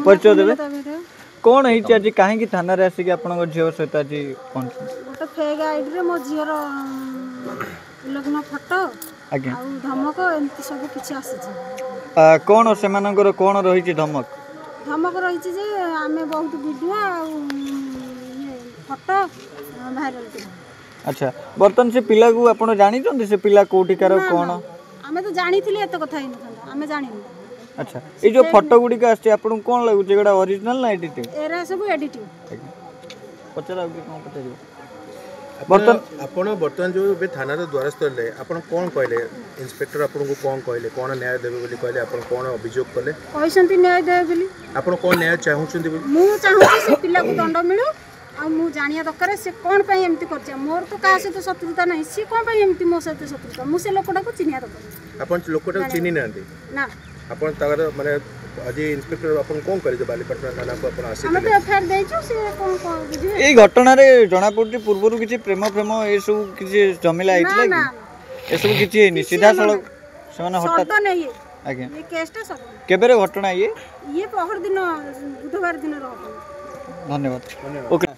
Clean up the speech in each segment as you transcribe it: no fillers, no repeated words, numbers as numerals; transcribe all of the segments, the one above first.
परिचय देबे कौन है आज कहीं थाना रे आसिक आपन झील सहित आज कौन गोटे फेक आईडी रे मो झीर लग्न फोटो आगे धमक एमती सब किछि आसी कौन से मानकर कौन रही धमक धमक रही जे आमे बहुत वीडियो फोटो वायरल कर अच्छा बर्तन से पिला को आपण जानि छथि से पिला कोठी कार कोन आमे तो जानि थिले एत कथा हि न आमे जानि अच्छा ए जो फोटो गुडी का आछे आपण कोन लागु जे गडा ओरिजिनल ना एडिटिंग एरा सब एडिटिंग पचरा कोन पचरियो बर्तन आपण बर्तन जो बे थाना रे द्वारस्थ ले आपण कोन कहले इंस्पेक्टर आपण को कोन कहले कोन न्याय देबे बोली कहले आपण कोन अभियोग कले कहसंती न्याय देबे बोली आपण कोन न्याय चाहउछंती बोली मु चाहू से पिला को दंड मिलु आ मु जानिया दरकार से कोन पई एमती करछ मोर तो का से तो शत्रुता नहीं सी कोन पई एमती मो से शत्रुता मु से लोकटा को चिनिया दरकार आपण लोकटा चिनि नांती ना आपण तागर माने अजी इंस्पेक्टर अपन कोन करे जे बालीपटना थाना को अपन आसी हम तो एफआईआर देछु से कोन कोन बुझिए ए घटना रे जणा पड़ती पूर्वरु किछि प्रेम ए सब किछि जमिला आइतला कि ए सब किछि नि सीधा सड़क समान हटात सब नहीं आगे ये केसटा सब केबे रे घटना ये पहर दिन बुधवार दिन रो धन्यवाद ओके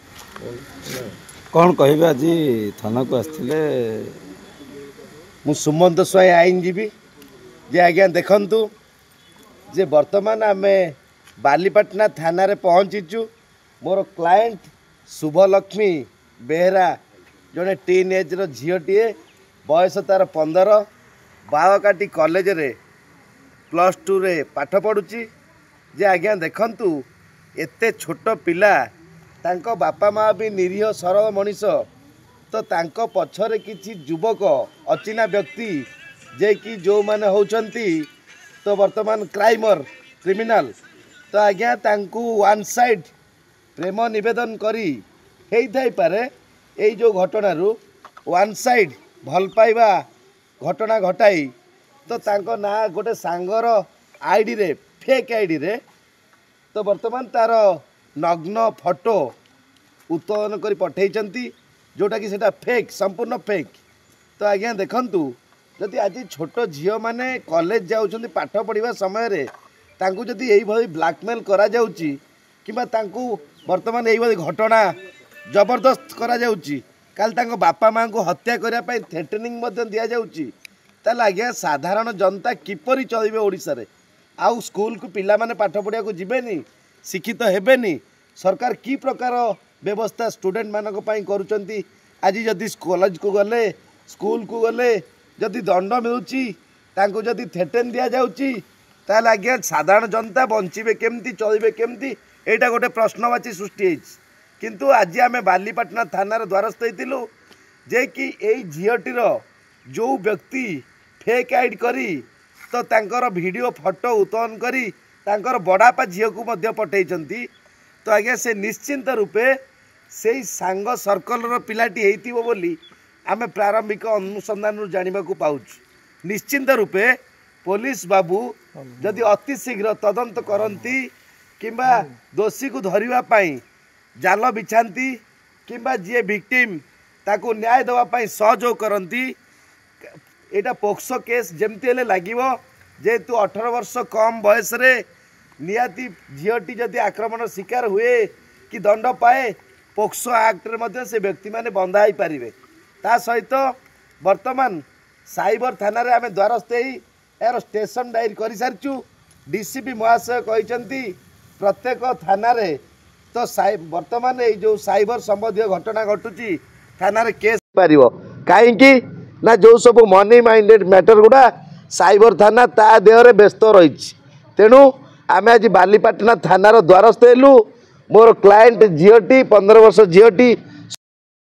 कौन कहबे आज थाना को आसथिले मु सुमंत स्वाई आईनजीबी जे आज्ञा देखंतु जे वर्तमान आमे बालीपटना थाना रे पहुंचीचु मोर क्लाएंट शुभलक्ष्मी बेहरा जड़े टीन एज झीटीए बयस तार 15 बावकाटी कॉलेज रे +2 रे पाठ पढ़ुची जे आज्ञा देखंतु एते छोट पिला तांको बापा माँ भी निरीह सरल मनीष तो तांको पछरे किछि युवक अचिना व्यक्ति जे कि जो माने होचंती तो वर्तमान क्राइमर क्रिमिनाल तो आज्ञा तांकु वन साइड प्रेम निवेदन करी हेई थाई पारे एई जो घटना रु वन साइड भल पाइबा घटना घटाई तो तांको ना गोटे सांगर आईडी रे फेक आईडी रे तो वर्तमान तार नग्न फोटो उत्तोलन कर पठेइचंती जोटा कि सेटा फेक संपूर्ण फेक तो आज्ञा देखंतु जदि आज छोट झील मैंने कॉलेज जाऊँच पाठ पढ़ा समय रे तांकु जदि यही भाई ब्लैकमेल करा जाउची किबा तांकु वर्तमान यही भाई घटना जबरदस्त करा जाउची काल तांको बापा माँ को हत्या करने पर थ्रेटनिंग दि जाउची ताल आज्ञा साधारण जनता किपरि चलिबे ओडिसा रे आउ स्कूल को पिला माने पाठ पढ़िया को जिबेनी शिक्षित हेबेनी सरकार की प्रकार व्यवस्था स्टूडेंट मानक पई करूचंती आज जदि कॉलेज को गले स्कूल को गले जदि दंड मिलूची तांको जदि थ्रेटन दिया जाउची ताल आज्ञा साधारण जनता बंचिबे केमती चलिबे केमती एटा गोटे प्रश्नवाची सृष्टि होइछ किंतु आज आमे बालीपटना थाना रे द्वारस्थ होइतिलु जे कि एई झीटीर जो व्यक्ति फेक आईडी करी तो तांकर वीडियो फोटो उत्तोलन करी तांकर बड़ापा झील को मध्य पठेइचंती तो आज्ञा से निश्चिंत रूपे से सांग सर्कल पिलाटी हेइतिबो बोली आमे प्रारंभिक अनुसंधान जानिबा को पाउछ निश्चिंत रूपे पुलिस बाबू जदि अति शीघ्र तदंत करती किंबा दोषी को धरिबा पई जाल बिछाती किंबा जी विक्टिम ताको न्याय देवा पई सहयोग करती एटा पोक्सो केस जेमती हेले लागिवो जेहेतु 18 वर्ष कम बयस रे नियाती झीटी जदि आक्रमण शिकार हुए कि दंड पाए पोक्सो एक्ट रे मध्य से व्यक्ति माने बंधा ही पारिबे ता सहित वर्तमान साइबर थाना रे आमे द्वारस्थ यार स्टेशन डायरी कर सारिचु डीसीपी महाशय कहते प्रत्येक थाना रे तो वर्तमान ये जो साइबर संबंधी घटना घटुची थाना रे केस पारिबो काहेकि ना जो सब मनी माइंडेड मैटर गुड़ा साइबर थाना ता देहरे व्यस्त रही तेणु आमे आज बालीपटना थानार द्वारस्थ हेलु मोर क्लाएंट झीटी 15 वर्ष झीटी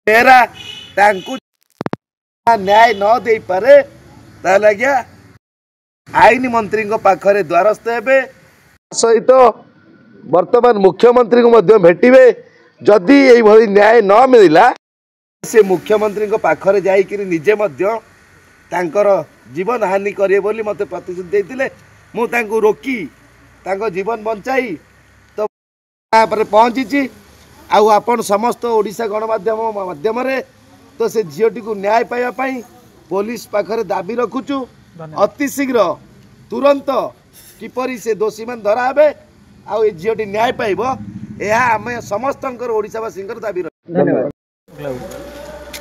तेरा तांकु न्याय न दे पारे ताले आज्ञा आईन मंत्री पाखरे द्वारस्थ हेबे सहित वर्तमान मुख्यमंत्री को मध्य भेटिबे जदि एई भली न्याय न मिलिला से मुख्यमंत्री पाखरे जाइकिरी निजे मध्य तांकर जीवन हानि करिए बोली मते प्रतिश्रुति देइतिले मु तांको रोकी तांको जीवन बंचाई तो पर पहुंची आउ आपण समस्त ओडिशा गणमाध्यम माध्यम रे तो से झीटी को न्याय पाइबा पई पुलिस पाखरे दाबी रखुचु अति शीघ्र तुरंत किपरि से दोषी मान धरा हेबे ଆଉ ଏ ଝିଅଟି ନ୍ୟାୟ ପାଇବ ଏହା ଆମେ ସମସ୍ତଙ୍କର ଓଡ଼ିଶାବାସୀଙ୍କର ଦାବି ରହିବ। ଧନ୍ୟବାଦ।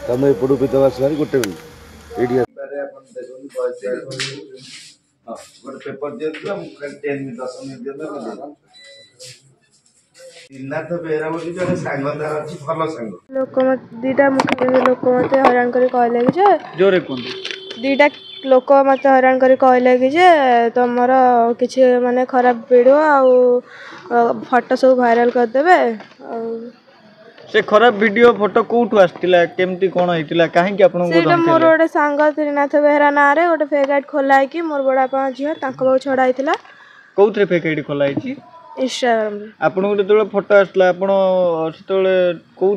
ତମେ ଏପଟୁ ବିଧବା ସାରି ଗୋଟେ ମିନିଟ୍ ଏଇଠି ଗୋଟେ ପେପର ଦିଅନ୍ତୁ ମୁଁ ଖାଲି 10 ମିନିଟ୍ ଦିଅନ୍ତୁ। ଶ୍ରୀନାଥ ବେହେରା ବୋଲି ଜଣେ ସାଙ୍ଗ ତାର ଅଛି, ଭଲ ସାଙ୍ଗ। ଲୋକ ଦୁଇଟା ମୁଖ୍ୟ ଲୋକ ମୋତେ ହଇରାଣ କରି କହିଲେ କି ଯେ ଜୋରେ କୁହନ୍ତୁ। ଦୁଇଟା ଲୋକ ମୋତେ ହଇରାଣ କରି କହିଲେ କି ଯେ ତମର କିଛି ମାନେ ଖରାପ ଭିଡ଼ିଓ ଆଉ ଫଟୋ ସବୁ ଭାଇରାଲ କରିଦେବେ। ଆଉ ସେ ଖରାପ ଭିଡିଓ ଫଟୋ କୋଉଠୁ ଆସିଥିଲା, କେମିତି କଣ ହେଇଥିଲା, କାହିଁକି ଆପଣଙ୍କୁ ସେଇଟା ମୋର ଧମକେଇଲେ? ଗୋଟେ ସାଙ୍ଗ ଶ୍ରୀନାଥ ବେହେରା ନାଁରେ ଗୋଟେ ଫେକ୍ ଆଇଡି ଖୋଲା ହେଇକି ମୋର ବଡ଼ ବାପା ଝିଅ ତାଙ୍କ ପାଖକୁ ଛଡ଼ା ହେଇଥିଲା କୋଉଥିରେ ଫେକ୍ ଆଇଡି ଖୋଲା ହେଇଛି? ଇନଷ୍ଟାଗ୍ରାମରେ। ଆପଣଙ୍କୁ ଯେତେବେଳେ ଫଟୋ ଆସିଲା ଆପଣ ସେତେବେଳେ କୋଉ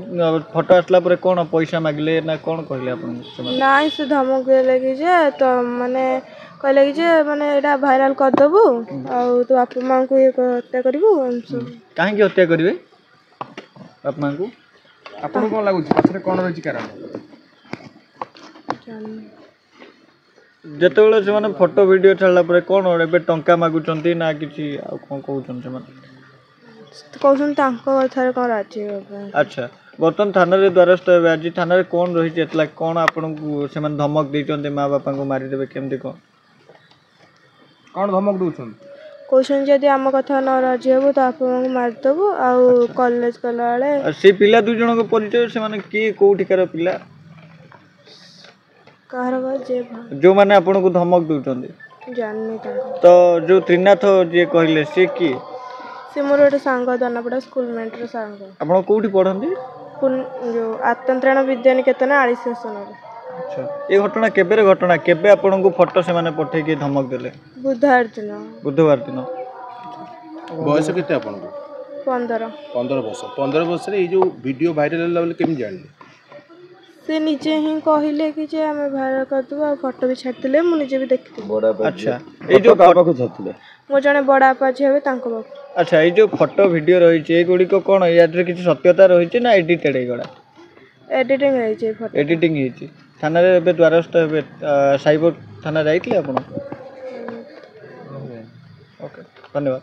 ଫଟୋ ଆସିଲା ପରେ କଣ ପଇସା ମାଗିଲେ ନା କଣ କହିଲେ ଆପଣଙ୍କୁ ସେମାନେ? ନାଇଁ ସେ ଧମକ ଦେଲେ କି ଯେ ତ ମାନେ କହିଲେ କି ଯେ ମାନେ ଏଇଟା ଭାଇରାଲ କରିଦେବୁ ଆଉ ତୋ ବାପା ମାଆଙ୍କୁ ଇଏ ହତ୍ୟା କରିବୁ ଏମିତି ସବୁ। କାହିଁକି ହତ୍ୟା କରିବେ ବାପା ମାଙ୍କୁ? ଆପଣଙ୍କୁ କଣ ଲାଗୁଛି ପଛରେ କଣ ରହିଛି କାରଣ? ଯେତେବେଳେ ସେମାନେ ଫଟୋ ଭିଡିଓ ଛାଡ଼ିଲା ପରେ କଣ ଏବେ ଟଙ୍କା ମାଗୁଛନ୍ତି ନା କିଛି ଆଉ କଣ କହୁଛନ୍ତି ସେମାନେ? କହୁଛନ୍ତି ତାଙ୍କ କଥାରେ କଣ ରାଜି ହେବା ପାଇଁ। ଆଚ୍ଛା, ବର୍ତ୍ତମାନ ଥାନାରେ ଦ୍ୱାରସ୍ଥ ହେବେ। ଆଜି ଥାନାରେ କଣ ରହିଛି ଏତଲା, କଣ ଆପଣଙ୍କୁ ସେମାନେ ଧମକ ଦେଇଛନ୍ତି ମା ବାପାଙ୍କୁ ମାରିଦେବେ, କେମିତି କଣ ଧମକ ଦଉଛନ୍ତି? କହୁଛନ୍ତି ଯଦି ଆମ କଥା ନ ରାଜି ହେବୁ ତ ଆପଣଙ୍କୁ ମାରିଦେବୁ ଆଉ କଲେଜ ଗଲାବେଳେ ସେଇ ପିଲା ଦୁଇ ଜଣଙ୍କ ପରିଚୟ, ସେମାନେ କିଏ କୋଉଠିକାର ପିଲା କାହାର ଯେ ଯୋଉମାନେ ଆପଣଙ୍କୁ ଧମକ ଦଉଛନ୍ତି? ଜାଣିନି ତାଙ୍କ। ତ ଯୋଉ ତ୍ରିନାଥ ଯିଏ କହିଲେ ସିଏ କିଏ? ସେ ମୋର ଗୋଟେ ସାଙ୍ଗ ଦନାପଡ଼ା ସ୍କୁଲମେଟ୍ର ସାଙ୍ଗ। ଆପଣ କୋଉଠି ପଢ଼ନ୍ତି? ଯେଉଁ ଆତନ୍ତ୍ରାଣ ବିଦ୍ୟାନିକେତନ ଆଳିଶାସନରେ। ଆଚ୍ଛା, ଏ ଘଟଣା କେବେର ଘଟଣା? କେବେ ଆପଣଙ୍କୁ ଫଟୋ ସେମାନେ ପଠେଇକି ଧମକ ଦେଲେ? ବୁଧବାର ଦିନ। ବୁଧବାର ଦିନ। ବୟସ କେତେ ଆପଣଙ୍କୁ? 15 ବର୍ଷ। 15 ବର୍ଷରେ ଏଇ ଯୋଉ ଭିଡିଓ ଭାଇରାଲ ହେଲା ବୋଲି କେମିତି ଜାଣିଲେ? ସେ ନିଜେ ହିଁ କହିଲେ କି ଯେ ଆମେ ଭାଇରାଲ କରିଦେବୁ ଆଉ ଫଟୋ ବି ଛାଡ଼ିଥିଲେ ମୁଁ ନିଜେ ବି ଦେଖିଥିଲି। ଆଚ୍ଛା, ଏଇ ଯୋଉ ପାଖକୁ ଛାଡ଼ିଥିଲେ ମୋ ଜଣେ ବଡ଼ ବାପା ଝିଅ ହେବେ ତାଙ୍କ ପାଖକୁ। ଆଚ୍ଛା, ଏଇ ଯୋଉ ଫଟୋ ଭିଡିଓ ରହିଛି ଏଇଗୁଡ଼ିକ କଣ ୟାଥିରେ କିଛି ସତ୍ୟତା ରହିଛି ନା ଏଡିଟେଡ୍ ହେଇଗଲା? ଏଡିଟିଂ ହେଇଛି ଏ ଫଟୋ। ଏଡିଟିଂ ହେଇଛି। ଥାନାରେ ଏବେ ଦ୍ୱାରସ୍ଥ ହେବେ, ସାଇବର ଥାନା ଯାଇଥିଲେ ଆପଣ? ଓକେ, ଧନ୍ୟବାଦ।